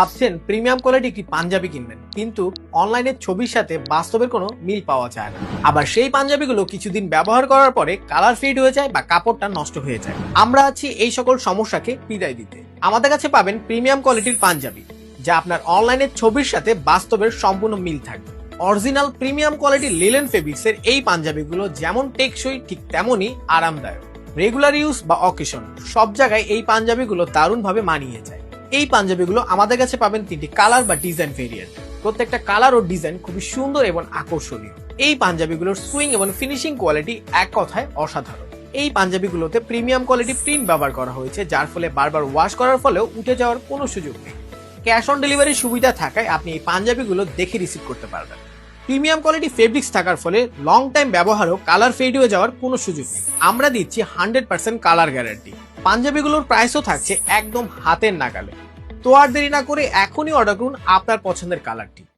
ভাবছেন premium quality একটি পাঞ্জাবি কিনবেন, কিন্তু অনলাইনের ছবির সাথে বাস্তবের কোনো মিল পাওয়া যায় না। আবার সেই পাঞ্জাবিগুলো কিছুদিন ব্যবহার করার পরে কালার ফেড হয়ে যায় বা কাপড়টা নষ্ট হয়ে যায়। আমরা আছি এই সকল সমস্যাকে বিদায় দিতে। আমাদের কাছে পাবেন প্রিমিয়াম কোয়ালিটির পাঞ্জাবি, যা আপনার অনলাইনের ছবির সাথে বাস্তবের সম্পূর্ণ মিল থাকবে। অরিজিনাল প্রিমিয়াম কোয়ালিটির লিলেন ফেব্রিক্সের এই পাঞ্জাবিগুলো যেমন টেকসই ঠিক তেমনই আরামদায়ক। রেগুলার ইউজ বা অকেশন সব জায়গায় এই পাঞ্জাবিগুলো দারুণভাবে মানিয়ে যায়। এই পাঞ্জাবিগুলো আমাদের কাছে পাবেন 3টি কালার বা ডিজাইন ভেরিয়েন্ট। প্রত্যেকটা কালার ও ডিজাইন খুবই সুন্দর এবং আকর্ষণীয়। এই পাঞ্জাবিগুলোর সুইং এবং ফিনিশিং কোয়ালিটি এক কথায় অসাধারণ। এই পাঞ্জাবিগুলোতে প্রিমিয়াম কোয়ালিটি প্রিন্ট ব্যবহার করা হয়েছে, যার ফলে বারবার ওয়াশ করার ফলেও উঠে যাওয়ার কোনো সুযোগ নেই। ক্যাশ অন ডেলিভারির সুবিধা থাকায় আপনি এই পাঞ্জাবিগুলো দেখে রিসিভ করতে পারবেন। প্রিমিয়াম কোয়ালিটি ফেব্রিক্স থাকার ফলে লং টাইম ব্যবহারও কালার ফেড হয়ে যাওয়ার কোনো সুযোগ নেই। আমরা দিচ্ছি 100% কালার গ্যারান্টি। পাঞ্জাবিগুলোর প্রাইসও থাকছে একদম হাতের নাগালে। তো আর দেরি না করে এখনই অর্ডার করুন আপনার পছন্দের কালারটি।